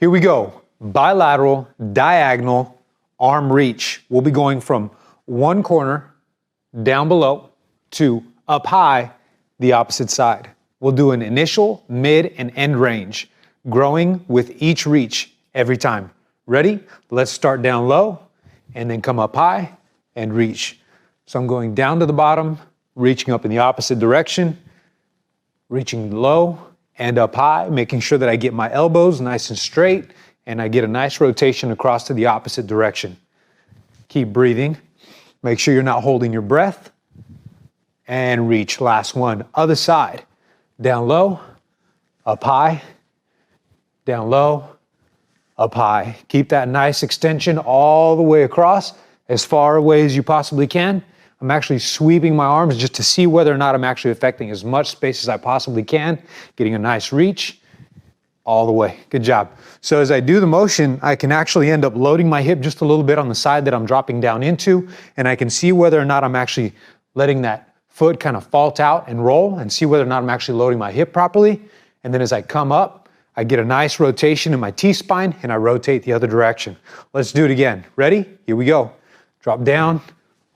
Here we go. Bilateral, diagonal, arm reach. We'll be going from one corner down below to up high, the opposite side. We'll do an initial, mid, and end range, growing with each reach every time. Ready? Let's start down low and then come up high and reach. So I'm going down to the bottom, reaching up in the opposite direction, reaching low and up high, making sure that I get my elbows nice and straight and I get a nice rotation across to the opposite direction. Keep breathing. Make sure you're not holding your breath. And reach. Last one. Other side. Down low, up high, down low, up high. Keep that nice extension all the way across, as far away as you possibly can. I'm actually sweeping my arms just to see whether or not I'm actually affecting as much space as I possibly can, getting a nice reach all the way. Good job. So as I do the motion, I can actually end up loading my hip just a little bit on the side that I'm dropping down into, and I can see whether or not I'm actually letting that foot kind of fault out and roll and see whether or not I'm actually loading my hip properly. And then as I come up, I get a nice rotation in my T-spine and I rotate the other direction. Let's do it again. Ready? Here we go. Drop down,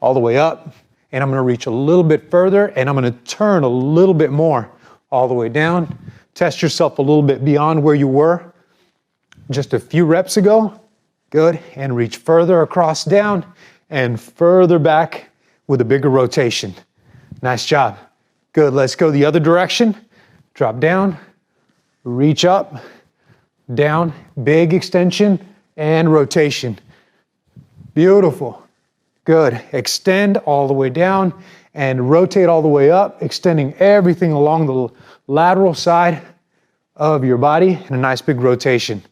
all the way up, and I'm gonna reach a little bit further and I'm gonna turn a little bit more all the way down. Test yourself a little bit beyond where you were just a few reps ago. Good, and reach further across down and further back with a bigger rotation. Nice job. Good, let's go the other direction. Drop down, reach up, down, big extension and rotation. Beautiful. Good, extend all the way down and rotate all the way up, extending everything along the lateral side of your body in a nice big rotation.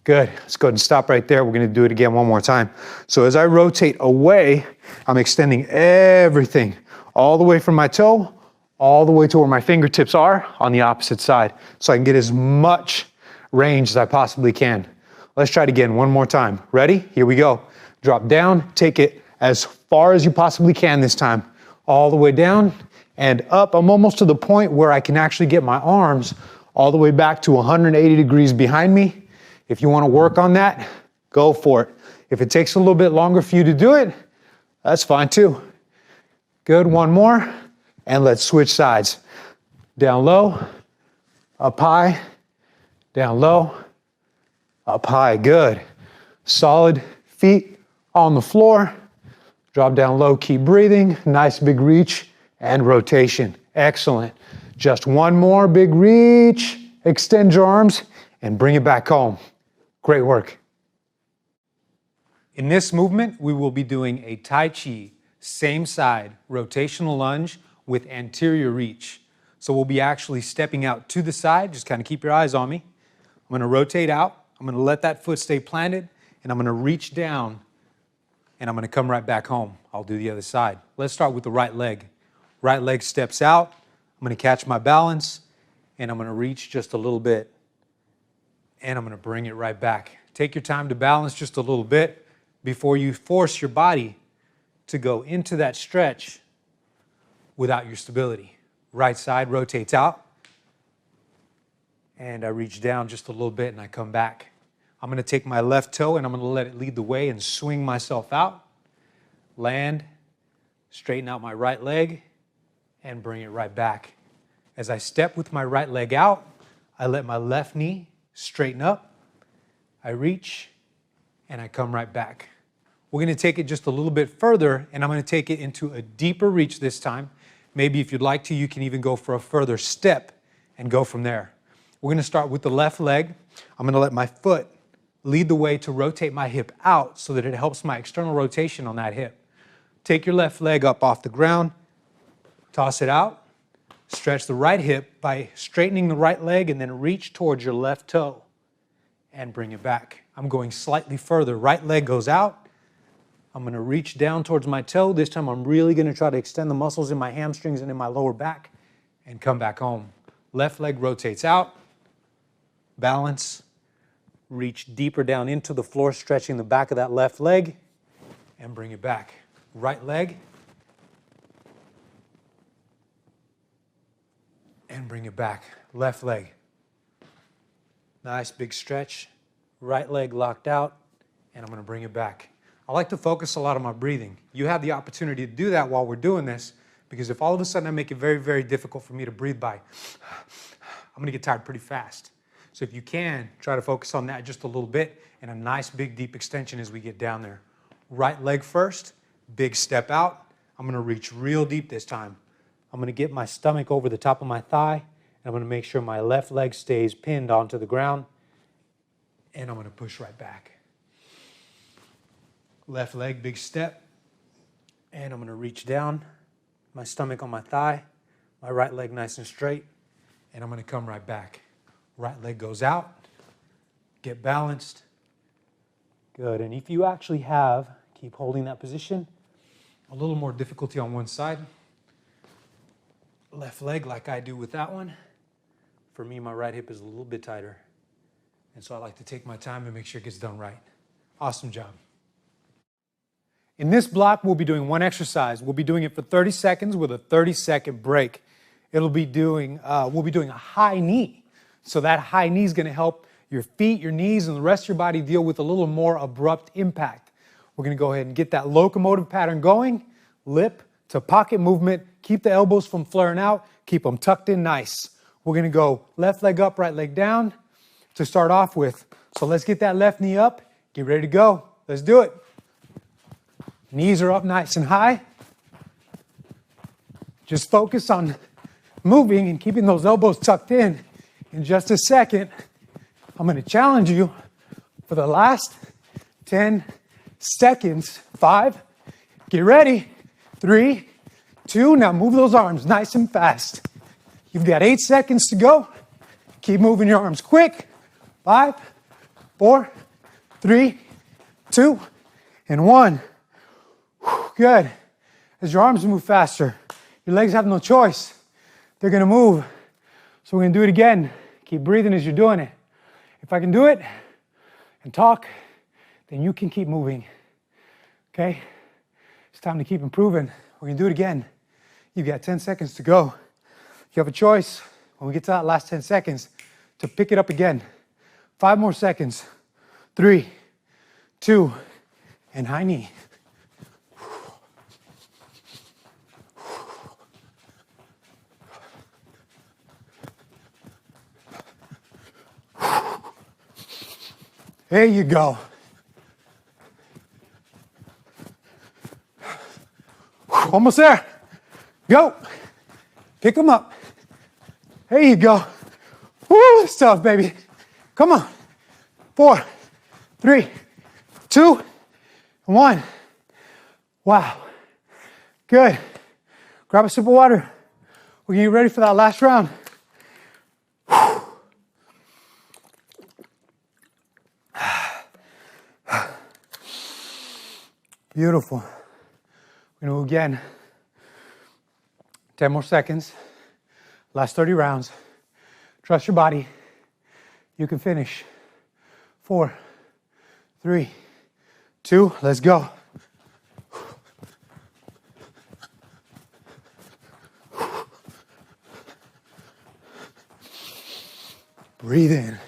Good, let's go ahead and stop right there. We're gonna do it again one more time. So as I rotate away, I'm extending everything all the way from my toe, all the way to where my fingertips are on the opposite side, so I can get as much range as I possibly can. Let's try it again one more time. Ready? Here we go. Drop down, take it as far as you possibly can this time, all the way down and up. I'm almost to the point where I can actually get my arms all the way back to 180 degrees behind me. If you want to work on that, go for it. If it takes a little bit longer for you to do it, that's fine too. Good, one more, and let's switch sides. Down low, up high, down low, up high, good. Solid feet on the floor. Drop down low, keep breathing. Nice big reach and rotation. Excellent. Just one more big reach. Extend your arms and bring it back home. Great work. In this movement, we will be doing a Tai Chi, same side, rotational lunge with anterior reach. So we'll be actually stepping out to the side. Just kind of keep your eyes on me. I'm going to rotate out. I'm going to let that foot stay planted, and I'm going to reach down, and I'm going to come right back home. I'll do the other side. Let's start with the right leg. Right leg steps out. I'm going to catch my balance, and I'm going to reach just a little bit, and I'm going to bring it right back. Take your time to balance just a little bit before you force your body to go into that stretch without your stability. Right side rotates out, and I reach down just a little bit and I come back. I'm going to take my left toe and I'm going to let it lead the way and swing myself out, land, straighten out my right leg, and bring it right back. As I step with my right leg out, I let my left knee straighten up, I reach, and I come right back. We're going to take it just a little bit further, and I'm going to take it into a deeper reach this time. Maybe if you'd like to, you can even go for a further step and go from there. We're going to start with the left leg. I'm going to let my foot lead the way to rotate my hip out so that it helps my external rotation on that hip. Take your left leg up off the ground, toss it out, stretch the right hip by straightening the right leg and then reach towards your left toe and bring it back. I'm going slightly further. Right leg goes out. I'm going to reach down towards my toe. This time I'm really going to try to extend the muscles in my hamstrings and in my lower back and come back home. Left leg rotates out, balance, reach deeper down into the floor, stretching the back of that left leg and bring it back. Right leg and bring it back. Left leg. Nice big stretch. right leg locked out, and I'm gonna bring it back. I like to focus a lot on my breathing. You have the opportunity to do that while we're doing this, because if all of a sudden I make it very, very difficult for me to breathe by, I'm gonna get tired pretty fast. So if you can, try to focus on that just a little bit, and a nice big deep extension as we get down there. Right leg first, big step out. I'm gonna reach real deep this time. I'm gonna get my stomach over the top of my thigh, and I'm gonna make sure my left leg stays pinned onto the ground, and I'm gonna push right back. Left leg, big step, and I'm gonna reach down, my stomach on my thigh, my right leg nice and straight, and I'm gonna come right back. Right leg goes out, get balanced. Good, and if you actually have, keep holding that position, a little more difficulty on one side, left leg like I do with that one. For me, my right hip is a little bit tighter. And so I like to take my time and make sure it gets done right. Awesome job. In this block, we'll be doing one exercise. We'll be doing it for 30 seconds with a 30-second break. We'll be doing a high knee. So that high knee is going to help your feet, your knees, and the rest of your body deal with a little more abrupt impact. We're going to go ahead and get that locomotive pattern going, lip to pocket movement. Keep the elbows from flaring out. Keep them tucked in nice. We're going to go left leg up, right leg down to start off with. So let's get that left knee up. Get ready to go. Let's do it. Knees are up nice and high. Just focus on moving and keeping those elbows tucked in. In just a second, I'm going to challenge you for the last 10 seconds. 5, get ready. 3, 2, now move those arms nice and fast. You've got 8 seconds to go. Keep moving your arms quick. 5, 4, 3, 2, and 1. Good. As your arms move faster, your legs have no choice. They're going to move. So we're going to do it again. Keep breathing as you're doing it. If I can do it and talk, then you can keep moving. Okay? It's time to keep improving. We're going to do it again. You've got 10 seconds to go. You have a choice when we get to that last 10 seconds to pick it up again. 5 more seconds. 3, 2, and high knee. There you go. Almost there. Go. Pick them up. There you go. Woo, it's tough, baby. Come on. 4, 3, 2, 1. Wow. Good. Grab a sip of water. We're getting ready for that last round. Beautiful. We're going to go again. 10 more seconds. Last 30 rounds. Trust your body. You can finish. 4, 3, 2, let's go. Breathe in.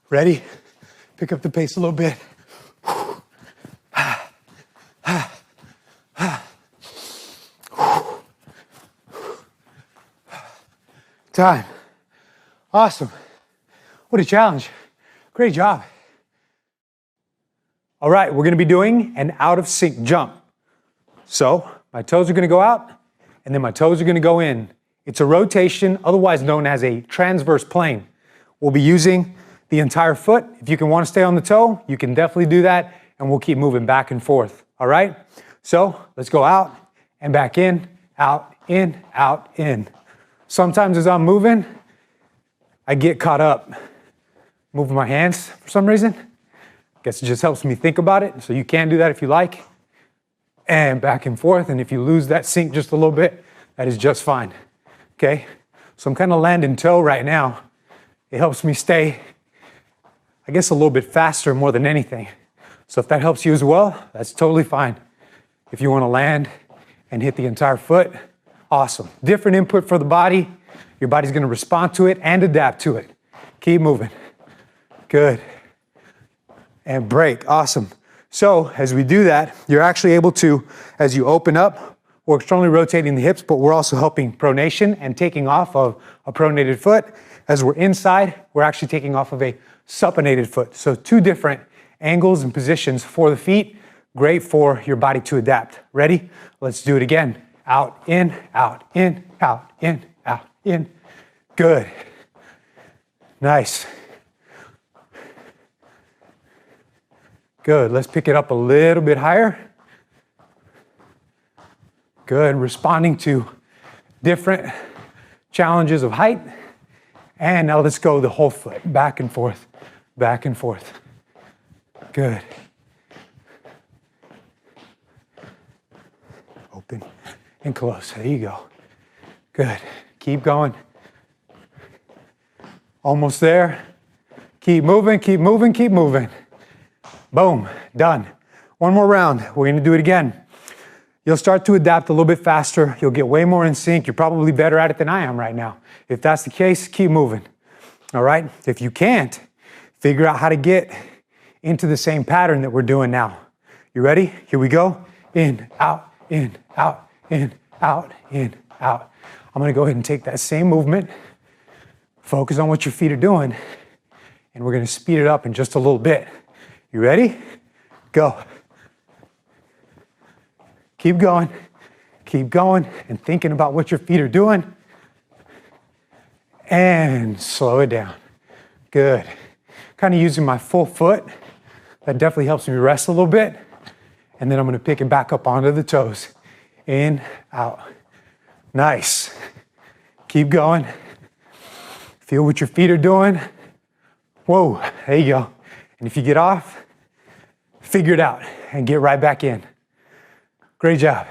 Ready? Pick up the pace a little bit. Time. Awesome. What a challenge. Great job. All right, we're going to be doing an out of sync jump. So my toes are going to go out, and then my toes are going to go in. It's a rotation, otherwise known as a transverse plane. We'll be using the entire foot. If you can want to stay on the toe, you can definitely do that, and we'll keep moving back and forth. All right? So let's go out and back in, out, in, out, in. Sometimes as I'm moving, I get caught up moving my hands for some reason. I guess it just helps me think about it. So you can do that if you like. And back and forth. And if you lose that sync just a little bit, that is just fine. Okay? So I'm kind of landing toe right now. It helps me stay, I guess, a little bit faster more than anything. So if that helps you as well, that's totally fine. If you want to land and hit the entire foot, Awesome. Different input for the body. Your body's gonna respond to it and adapt to it. Keep moving. Good. And break. Awesome. So as we do that, you're actually able to, as you open up, we're externally rotating the hips, but we're also helping pronation and taking off of a pronated foot. As we're inside, we're actually taking off of a supinated foot. So two different angles and positions for the feet. Great for your body to adapt. Ready? Let's do it again. Out, in, out, in, out, in, out, in. Good. Nice. Good. Let's pick it up a little bit higher. Good. Responding to different challenges of height. And now let's go the whole foot. Back and forth. Back and forth. Good. Open and close. There you go. Good. Keep going. Almost there. Keep moving, keep moving, keep moving. Boom. Done. One more round. We're going to do it again. You'll start to adapt a little bit faster. You'll get way more in sync. You're probably better at it than I am right now. If that's the case, keep moving. All right? If you can't, figure out how to get into the same pattern that we're doing now. You ready? Here we go. In, out, in, out, in, out, in, out. I'm going to go ahead and take that same movement. Focus on what your feet are doing. And we're going to speed it up in just a little bit. You ready? Go. Keep going, and thinking about what your feet are doing. And slow it down. Good. Kind of using my full foot. That definitely helps me rest a little bit. And then I'm going to pick it back up onto the toes. In, out. Nice. Keep going. Feel what your feet are doing. Whoa, there you go. And if you get off, figure it out and get right back in. Great job.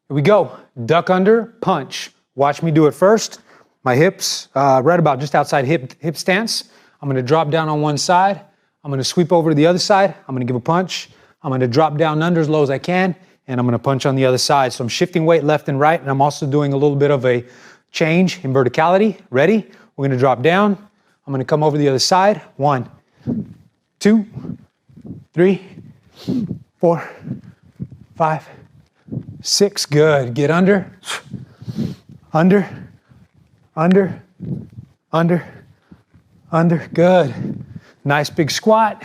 Here we go. Duck under, punch. Watch me do it first. My hips right about just outside hip stance. I'm going to drop down on one side. I'm going to sweep over to the other side. I'm going to give a punch. I'm going to drop down under as low as I can, and I'm going to punch on the other side. So I'm shifting weight left and right, and I'm also doing a little bit of a change in verticality. Ready? We're going to drop down. I'm going to come over the other side. 1, 2, 3, 4, 5, 6. Good. Get under, under, under, under, under. Good. Nice big squat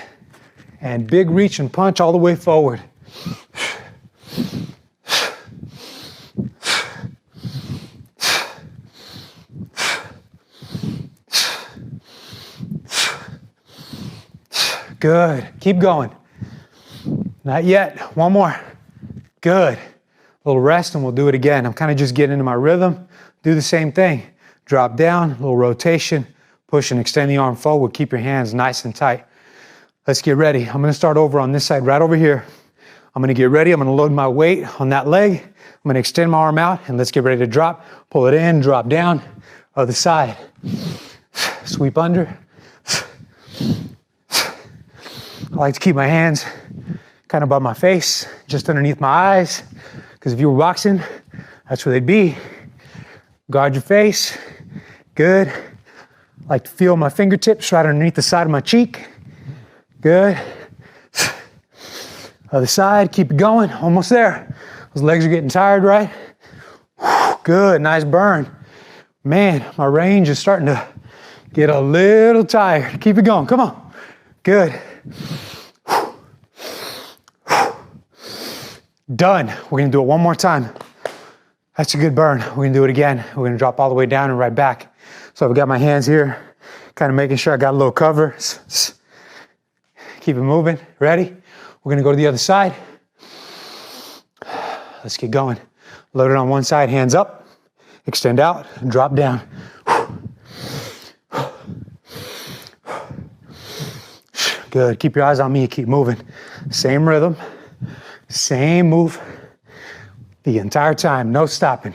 and big reach and punch all the way forward. Good. Keep going. Not yet. One more. Good. A little rest and we'll do it again. I'm kind of just getting into my rhythm. Do the same thing. Drop down, a little rotation, push and extend the arm forward. Keep your hands nice and tight. Let's get ready. I'm going to start over on this side right over here. I'm going to get ready. I'm going to load my weight on that leg. I'm going to extend my arm out and let's get ready to drop. Pull it in, drop down. Other side. Sweep under. I like to keep my hands kind of above my face, just underneath my eyes, because if you were boxing, that's where they'd be. Guard your face. Good. I like to feel my fingertips right underneath the side of my cheek. Good. Other side, keep it going. Almost there. Those legs are getting tired, right? Good, nice burn. Man, my range is starting to get a little tired. Keep it going, come on. Good. Done. We're gonna do it one more time. That's a good burn. We're gonna do it again. We're gonna drop all the way down and right back. So I've got my hands here, kind of making sure I got a little cover. Keep it moving. Ready? We're gonna go to the other side. Let's get going. Load it on one side, hands up, extend out, and drop down. Good. Keep your eyes on me. Keep moving. Same rhythm, same move the entire time. No stopping.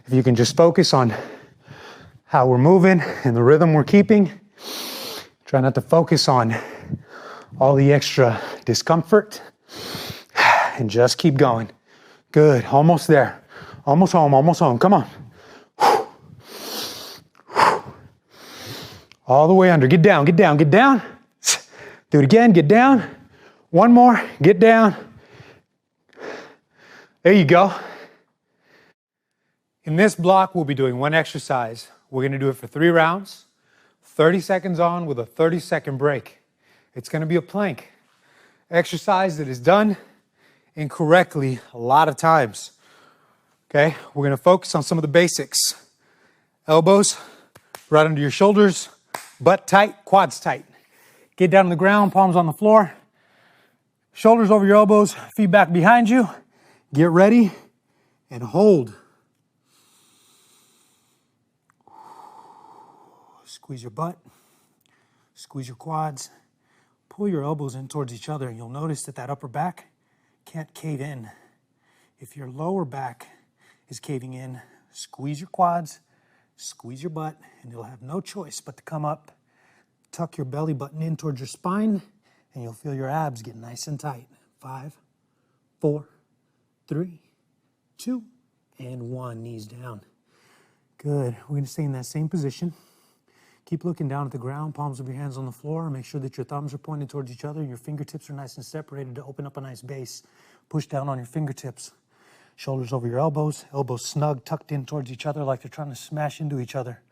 If you can just focus on how we're moving and the rhythm we're keeping, try not to focus on all the extra discomfort and just keep going. Good. Almost there. Almost home, almost home. Come on. All the way under. Get down, get down, get down. Do it again, get down. One more, get down. There you go. In this block, we'll be doing one exercise. We're gonna do it for 3 rounds, 30 seconds on with a 30-second break. It's gonna be a plank exercise that is done incorrectly a lot of times. Okay, we're gonna focus on some of the basics. Elbows right under your shoulders, butt tight, quads tight. Get down on the ground, palms on the floor. Shoulders over your elbows, feet back behind you. Get ready and hold. Squeeze your butt, squeeze your quads, pull your elbows in towards each other. You'll notice that that upper back can't cave in. If your lower back is caving in, squeeze your quads, squeeze your butt, and you'll have no choice but to come up, tuck your belly button in towards your spine, and you'll feel your abs get nice and tight. 5, 4, 3, 2, and 1. Knees down. Good. We're going to stay in that same position. Keep looking down at the ground, palms of your hands on the floor. Make sure that your thumbs are pointed towards each other. Your fingertips are nice and separated to open up a nice base. Push down on your fingertips. Shoulders over your elbows. Elbows snug, tucked in towards each other like they're trying to smash into each other.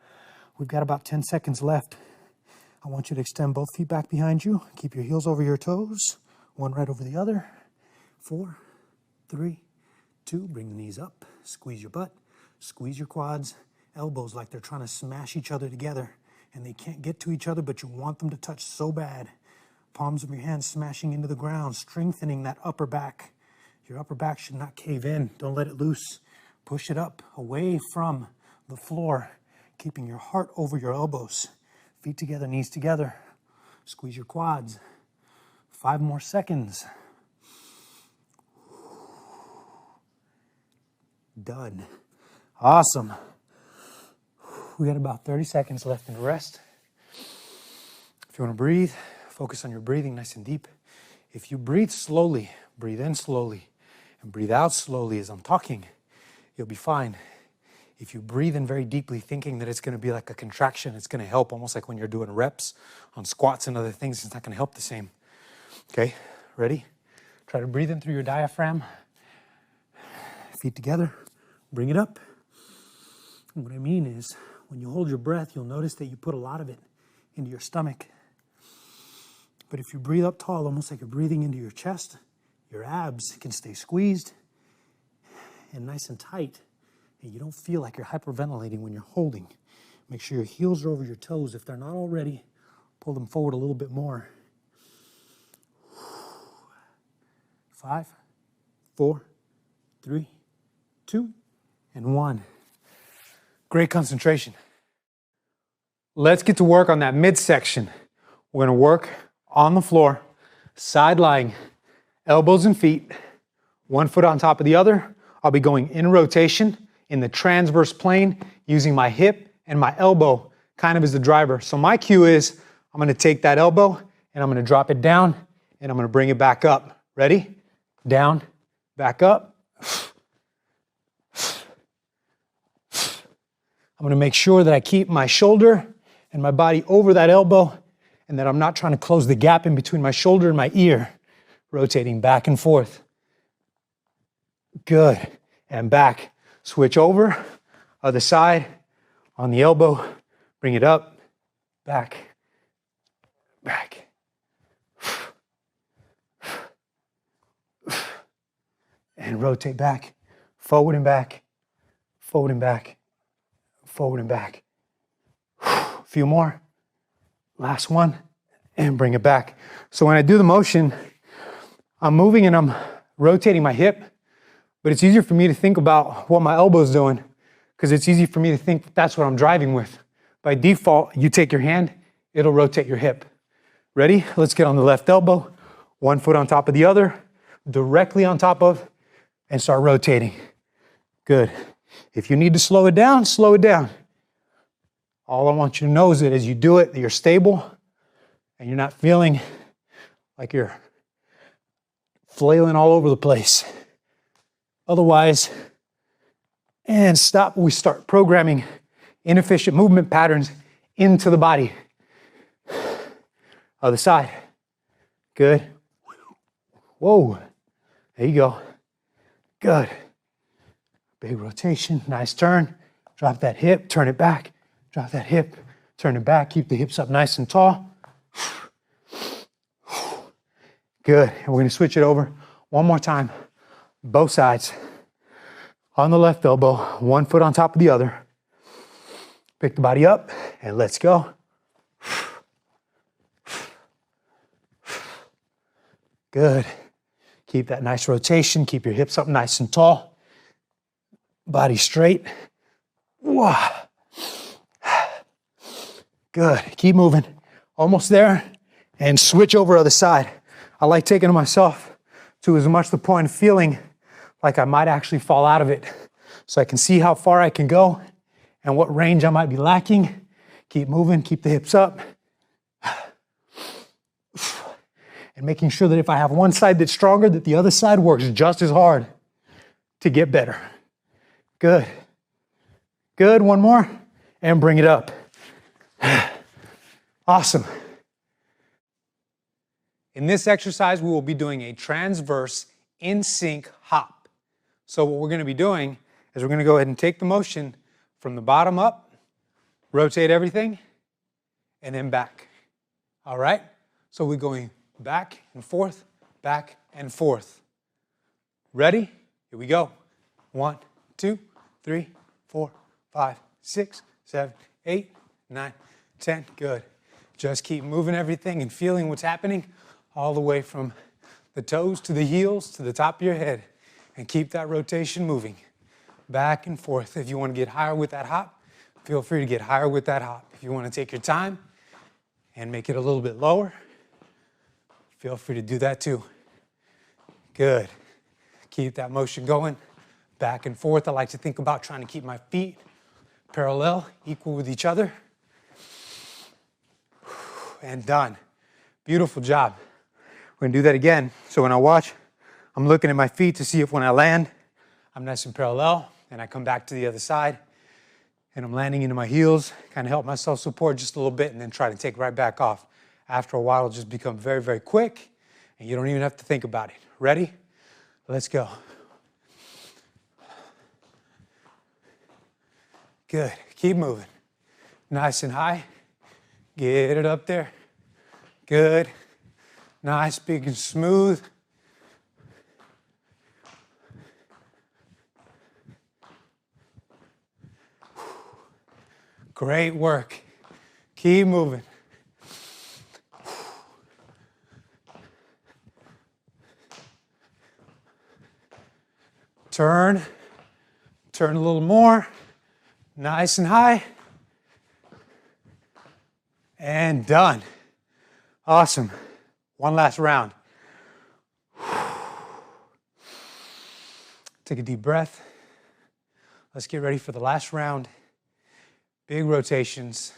We've got about 10 seconds left. I want you to extend both feet back behind you. Keep your heels over your toes. One right over the other. 4, 3, 2. Bring the knees up. Squeeze your butt. Squeeze your quads. Elbows like they're trying to smash each other together. And they can't get to each other, but you want them to touch so bad. Palms of your hands smashing into the ground, strengthening that upper back. Your upper back should not cave in. Don't let it loose. Push it up, away from the floor, keeping your heart over your elbows. Feet together, knees together. Squeeze your quads. 5 more seconds. Done. Awesome. We got about 30 seconds left in the rest. If you want to breathe, focus on your breathing nice and deep. If you breathe slowly, breathe in slowly, and breathe out slowly as I'm talking, you'll be fine. If you breathe in very deeply, thinking that it's going to be like a contraction, it's going to help, almost like when you're doing reps on squats and other things, it's not going to help the same. Okay, ready? Try to breathe in through your diaphragm. Feet together, bring it up. And what I mean is, when you hold your breath, you'll notice that you put a lot of it into your stomach. But if you breathe up tall, almost like you're breathing into your chest, your abs can stay squeezed and nice and tight. And you don't feel like you're hyperventilating when you're holding. Make sure your heels are over your toes. If they're not already, pull them forward a little bit more. 5, 4, 3, 2, and 1. Great concentration. Let's get to work on that midsection. We're going to work on the floor, side lying, elbows and feet, one foot on top of the other. I'll be going in rotation in the transverse plane, using my hip and my elbow kind of as the driver. So my cue is, I'm going to take that elbow and I'm going to drop it down and I'm going to bring it back up. Ready? Down, back up. I'm going to make sure that I keep my shoulder and my body over that elbow and that I'm not trying to close the gap in between my shoulder and my ear. Rotating back and forth. Good. And back. Switch over. Other side. On the elbow. Bring it up. Back. Back. And rotate back. Forward and back. Forward and back. Forward and back. A few more. Last one. And bring it back. So when I do the motion, I'm moving and I'm rotating my hip, but it's easier for me to think about what my elbow's doing because it's easy for me to think that's what I'm driving with. By default, you take your hand, it'll rotate your hip. Ready? Let's get on the left elbow, one foot on top of the other, directly on top of, and start rotating. Good. If you need to slow it down, slow it down. All I want you to know is that as you do it, that you're stable and you're not feeling like you're flailing all over the place. Otherwise, and stop. We start programming inefficient movement patterns into the body. Other side. Good. Whoa. There you go. Good. Big rotation. Nice turn. Drop that hip. Turn it back. Drop that hip. Turn it back. Keep the hips up nice and tall. Good. And we're going to switch it over one more time. Both sides. On the left elbow. One foot on top of the other. Pick the body up and let's go. Good. Keep that nice rotation. Keep your hips up nice and tall. Body straight. Good. Keep moving. Almost there. And switch over other side. I like taking it myself to as much the point of feeling like I might actually fall out of it. So I can see how far I can go and what range I might be lacking. Keep moving. Keep the hips up. And making sure that if I have one side that's stronger, that the other side works just as hard to get better. Good. Good. One more. And bring it up. Awesome. In this exercise, we will be doing a transverse in-sync hop. So what we're going to be doing is we're going to go ahead and take the motion from the bottom up, rotate everything, and then back. All right? So we're going back and forth, back and forth. Ready? Here we go. 1, 2, 3, 4, 5, 6, 7, 8, 9, 10. Good. Just keep moving everything and feeling what's happening all the way from the toes to the heels to the top of your head. And keep that rotation moving. Back and forth. If you want to get higher with that hop, feel free to get higher with that hop. If you want to take your time and make it a little bit lower, feel free to do that too. Good. Keep that motion going. Back and forth. I like to think about trying to keep my feet parallel, equal with each other. And done. Beautiful job. We're going to do that again. So when I watch, I'm looking at my feet to see if when I land, I'm nice and parallel, and I come back to the other side, and I'm landing into my heels, kind of help myself support just a little bit, and then try to take right back off. After a while, it'll just become very, very quick, and you don't even have to think about it. Ready? Let's go. Good. Keep moving. Nice and high. Get it up there. Good. Nice, big and smooth. Great work. Keep moving. Turn. Turn a little more. Nice and high. And done. Awesome. One last round. Take a deep breath. Let's get ready for the last round. Big rotations.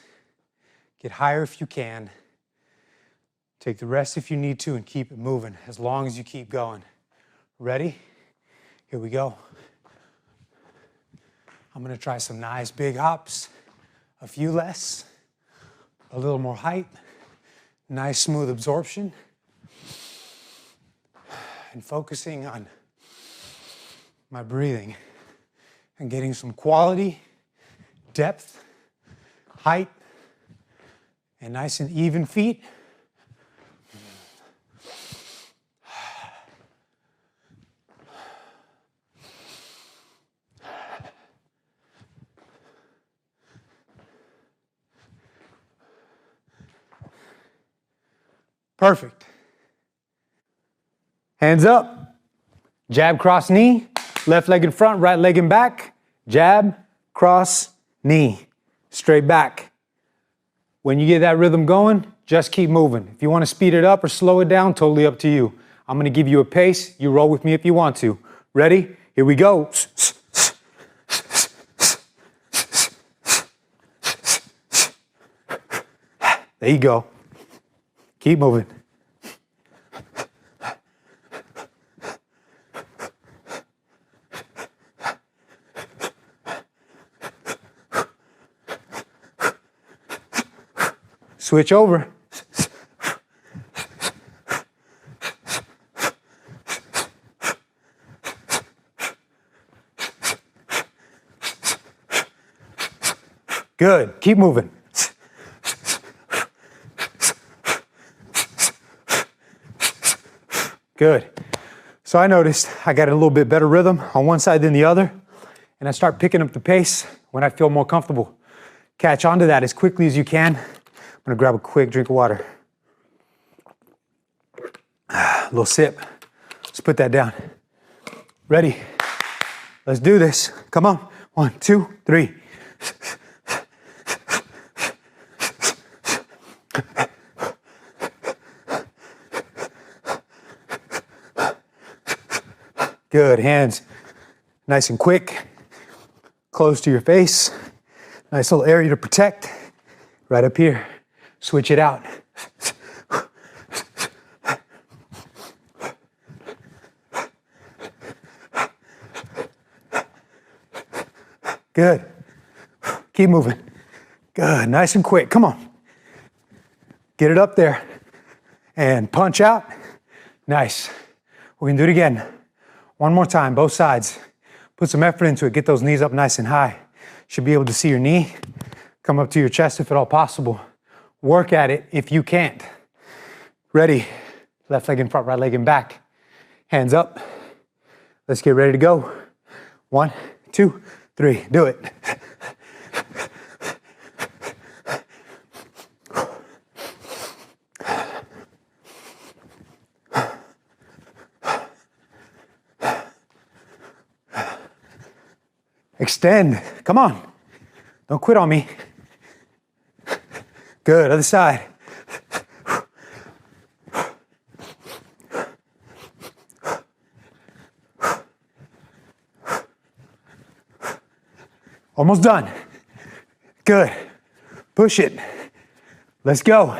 Get higher if you can. Take the rest if you need to and keep it moving as long as you keep going. Ready? Here we go. I'm going to try some nice big hops. A few less. A little more height. Nice smooth absorption. And focusing on my breathing and getting some quality, depth, height, and nice and even feet. Perfect. Hands up. Jab, cross, knee. Left leg in front, right leg in back. Jab, cross, knee. Straight back. When you get that rhythm going, just keep moving. If you want to speed it up or slow it down, totally up to you. I'm going to give you a pace. You roll with me if you want to. Ready? Here we go. There you go. Keep moving. Switch over. Good, keep moving. Good. So I noticed I got a little bit better rhythm on one side than the other, and I start picking up the pace when I feel more comfortable. Catch onto that as quickly as you can. I'm gonna grab a quick drink of water. A little sip. Let's put that down. Ready? Let's do this. Come on. 1, 2, 3. Good, hands nice and quick, close to your face. Nice little area to protect. Right up here, switch it out. Good, keep moving. Good, nice and quick, come on. Get it up there and punch out. Nice, we're gonna do it again. One more time, both sides. Put some effort into it. Get those knees up nice and high. Should be able to see your knee. Come up to your chest if at all possible. Work at it if you can't. Ready? Left leg in front, right leg in back. Hands up. Let's get ready to go. 1, 2, 3. Do it. Extend, come on. Don't quit on me. Good, other side. Almost done. Good, push it. Let's go.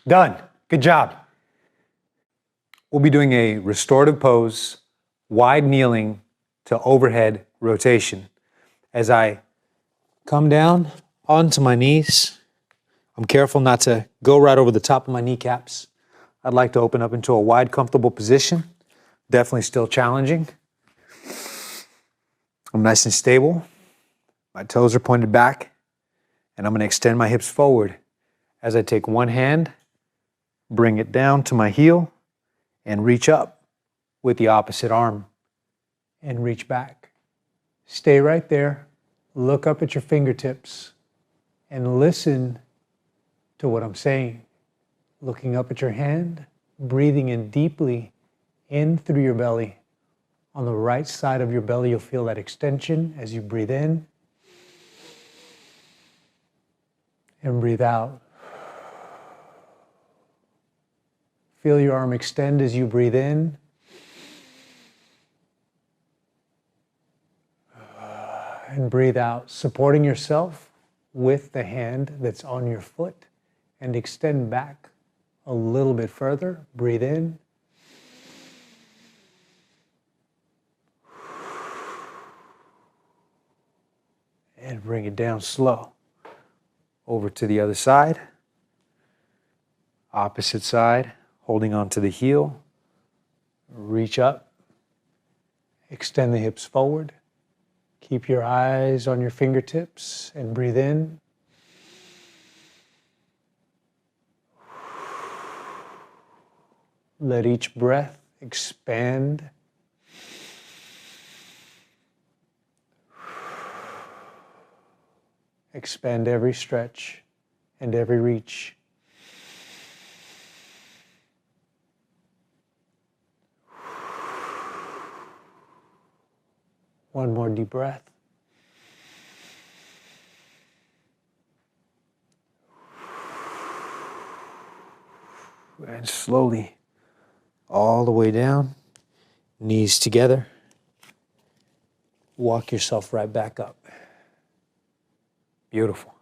Done, good job. We'll be doing a restorative pose, wide kneeling to overhead rotation. As I come down onto my knees, I'm careful not to go right over the top of my kneecaps. I'd like to open up into a wide, comfortable position. Definitely still challenging. I'm nice and stable. My toes are pointed back, and I'm going to extend my hips forward as I take one hand, bring it down to my heel, and reach up with the opposite arm and reach back. Stay right there. Look up at your fingertips and listen to what I'm saying. Looking up at your hand, breathing in deeply in through your belly. On the right side of your belly, you'll feel that extension as you breathe in and breathe out. Feel your arm extend as you breathe in. And breathe out, supporting yourself with the hand that's on your foot. And extend back a little bit further. Breathe in. And bring it down slow. Over to the other side. Opposite side. Holding onto the heel, reach up, extend the hips forward, keep your eyes on your fingertips and breathe in. Let each breath expand. Expand every stretch and every reach. One more deep breath. And slowly, all the way down, knees together. Walk yourself right back up. Beautiful.